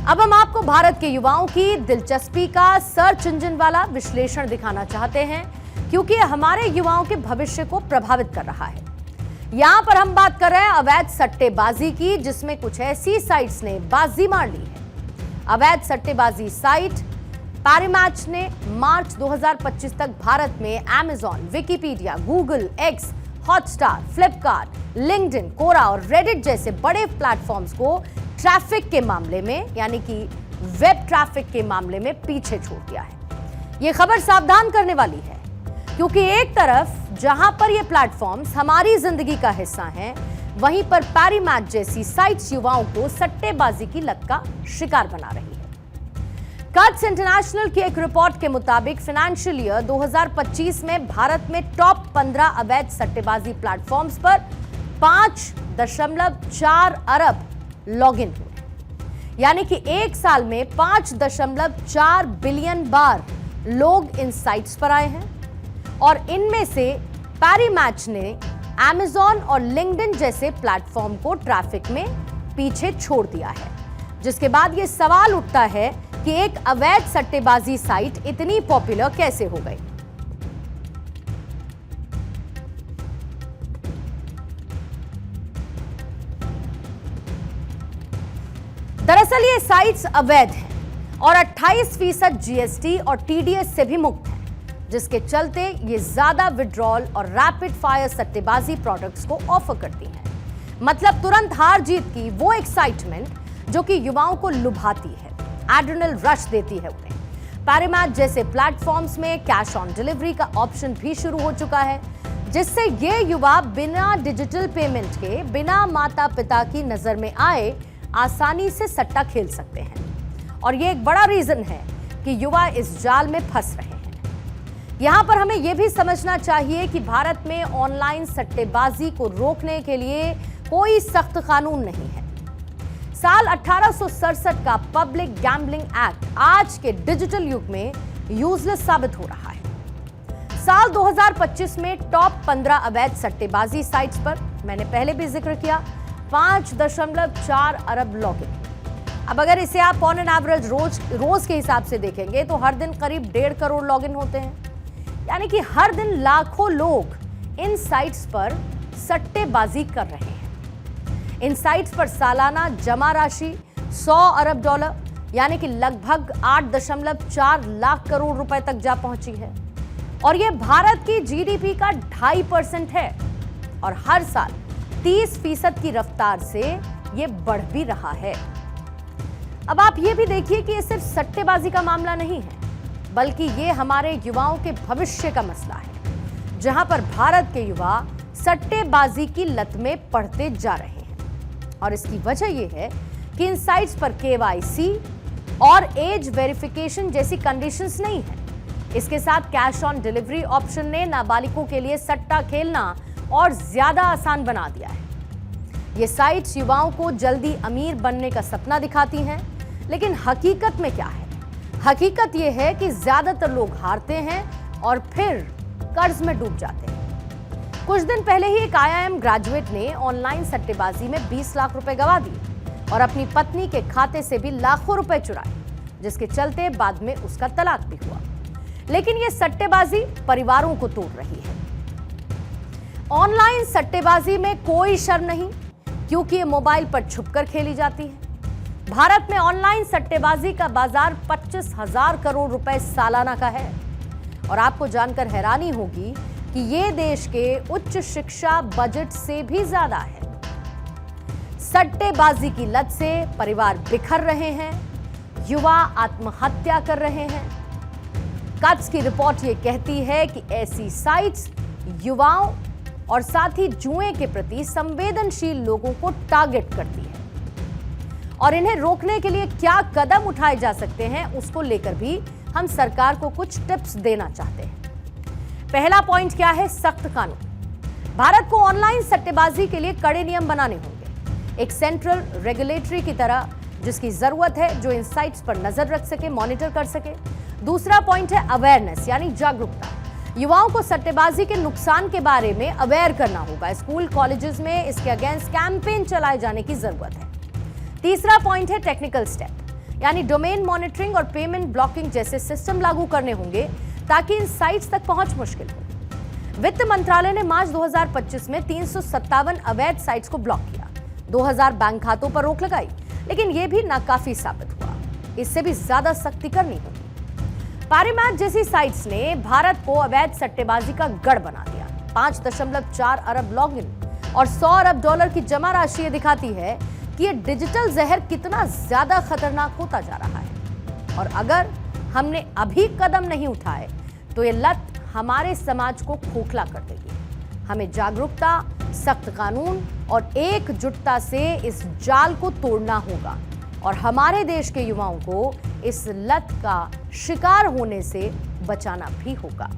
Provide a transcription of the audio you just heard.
अब हम आपको भारत के युवाओं की दिलचस्पी का सर्च इंजन वाला विश्लेषण दिखाना चाहते हैं, क्योंकि यह हमारे युवाओं के भविष्य को प्रभावित कर रहा है। यहां पर हम बात कर रहे हैं अवैध सट्टेबाजी की, जिसमें कुछ ऐसी साइट्स ने बाजी मार ली है। अवैध सट्टेबाजी साइट पैरीमैच ने मार्च 2025 तक भारत में Amazon, Wikipedia, Google, X, Hotstar, Flipkart, LinkedIn, Quora और रेडिट जैसे बड़े प्लेटफॉर्म्स को ट्रैफिक के मामले में, यानी कि वेब ट्रैफिक के मामले में पीछे छोड़ दिया है। यह खबर सावधान करने वाली है, क्योंकि एक तरफ जहां पर ये प्लेटफॉर्म्स हमारी जिंदगी का हिस्सा हैं, वहीं पर पैरीमैच जैसी साइट्स युवाओं को सट्टेबाजी की लत का शिकार बना रही है। कट्स इंटरनेशनल की एक रिपोर्ट के मुताबिक फाइनेंशियल ईयर 2025 में भारत में टॉप 15 अवैध सट्टेबाजी प्लेटफॉर्म्स पर 5.4 अरब लॉगिन हुए, यानी कि एक साल में 5.4 बिलियन बार लोग इन साइट्स पर आए हैं। और इनमें से पैरीमैच ने अमेजॉन और लिंक्डइन जैसे प्लेटफॉर्म को ट्रैफिक में पीछे छोड़ दिया है, जिसके बाद यह सवाल उठता है कि एक अवैध सट्टेबाजी साइट इतनी पॉपुलर कैसे हो गई। दरअसल ये साइट्स अवैध हैं और 28% जीएसटी और टीडीएस से भी मुक्त हैं, जिसके चलते ये ज्यादा विड्रॉल और रैपिड फायर सट्टेबाजी प्रोडक्ट्स को ऑफर करती हैं। मतलब तुरंत हार जीत की वो एक्साइटमेंट जो कि युवाओं को लुभाती है, एड्रेनल रश देती है उन्हें। पैरीमैच जैसे प्लेटफॉर्म्स में कैश ऑन डिलीवरी का ऑप्शन भी शुरू हो चुका है, जिससे ये युवा बिना डिजिटल पेमेंट के, बिना माता पिता की नजर में आए आसानी से सट्टा खेल सकते हैं। और ये एक बड़ा रीजन है कि युवा इस जाल में फंस रहे हैं। यहां पर हमें यह भी समझना चाहिए कि भारत में ऑनलाइन सट्टेबाजी को रोकने के लिए कोई सख्त कानून नहीं है। साल 1867 का पब्लिक गैम्बलिंग एक्ट आज के डिजिटल युग में यूजलेस साबित हो रहा है। साल 2025 में टॉप 15 अवैध सट्टेबाजी साइट्स पर मैंने पहले भी जिक्र किया 5.4 अरब लॉगिन। अब अगर इसे आप ऑन एन एवरेज रोज के हिसाब से देखेंगे तो हर दिन करीब 1.5 करोड़ लॉगिन होते हैं, यानी कि हर दिन लाखों लोग इन साइट्स पर सट्टेबाजी कर रहे हैं। इन साइट्स पर सालाना जमा राशि 100 अरब डॉलर, यानी कि लगभग 8.4 लाख करोड़ रुपए तक जा पहुंची है। और यह भारत की जीडीपी का 2.5% है और हर साल 30% की रफ्तार से यह बढ़ भी रहा है। अब आप यह भी देखिए कि यह सिर्फ सट्टेबाजी का मामला नहीं है, बल्कि यह हमारे युवाओं के भविष्य का मसला है, जहां पर भारत के युवा सट्टेबाजी की लत में पड़ते जा रहे हैं। और इसकी वजह यह है कि इन साइट्स पर केवाईसी और एज वेरिफिकेशन जैसी कंडीशंस नहीं है। इसके साथ कैश ऑन डिलीवरी ऑप्शन ने नाबालिगों के लिए सट्टा खेलना और ज्यादा आसान बना दिया है। ये साइट्स युवाओं को जल्दी अमीर बनने का सपना दिखाती हैं, लेकिन हकीकत में क्या है? हकीकत यह है कि ज्यादातर लोग हारते हैं और फिर कर्ज में डूब जाते हैं। कुछ दिन पहले ही एक आईआईएम ग्रेजुएट ने ऑनलाइन सट्टेबाजी में 20 लाख रुपए गंवा दिए और अपनी पत्नी के खाते से भी लाखों रुपए चुराए, जिसके चलते बाद में उसका तलाक भी हुआ। लेकिन यह सट्टेबाजी परिवारों को तोड़ रही है। ऑनलाइन सट्टेबाजी में कोई शर्म नहीं, क्योंकि ये मोबाइल पर छुपकर खेली जाती है। भारत में ऑनलाइन सट्टेबाजी का बाजार 25,000 करोड़ रुपए सालाना का है। और आपको जानकर हैरानी होगी कि ये देश के उच्च शिक्षा बजट से भी ज्यादा है। सट्टेबाजी की लत से परिवार बिखर रहे हैं, युवा आत्महत्या कर रहे हैं। कट्स की रिपोर्ट ये कहती है कि ऐसी साइट्स युवाओं और साथ ही जुए के प्रति संवेदनशील लोगों को टारगेट करती है। और इन्हें रोकने के लिए क्या कदम उठाए जा सकते हैं, उसको लेकर भी हम सरकार को कुछ टिप्स देना चाहते हैं। पहला पॉइंट क्या है? सख्त कानून। भारत को ऑनलाइन सट्टेबाजी के लिए कड़े नियम बनाने होंगे, एक सेंट्रल रेगुलेटरी की तरह, जिसकी जरूरत है, जो इन साइट्स पर नजर रख सके, मॉनिटर कर सके। दूसरा पॉइंट है अवेयरनेस, यानी जागरूकता। युवाओं को सट्टेबाजी के नुकसान के बारे में अवेयर करना होगा। स्कूल कॉलेजेस में इसके अगेंस्ट कैंपेन चलाए जाने की जरूरत है। तीसरा पॉइंट है टेक्निकल स्टेप, यानी डोमेन मॉनिटरिंग और पेमेंट ब्लॉकिंग जैसे सिस्टम लागू करने होंगे ताकि इन साइट्स तक पहुंच मुश्किल हो। वित्त मंत्रालय ने मार्च 2025 में 357 अवैध साइट्स को ब्लॉक किया, 2000 बैंक खातों पर रोक लगाई, लेकिन यह भी नाकाफी साबित हुआ। इससे भी ज्यादा सख्ती करनी होगी। पारीमैच जैसी साइट्स ने भारत को अवैध सट्टेबाजी का गढ़ बना दिया। 5.4 अरब लॉगिन और 100 अरब डॉलर की जमा राशि ये दिखाती है कि ये डिजिटल जहर कितना ज्यादा खतरनाक होता जा रहा है। और अगर हमने अभी कदम नहीं उठाए तो ये लत हमारे समाज को खोखला कर देगी। हमें जागरूकता, सख्त कानून और एकजुटता से इस जाल को तोड़ना होगा और हमारे देश के युवाओं को इस लत का शिकार होने से बचाना भी होगा।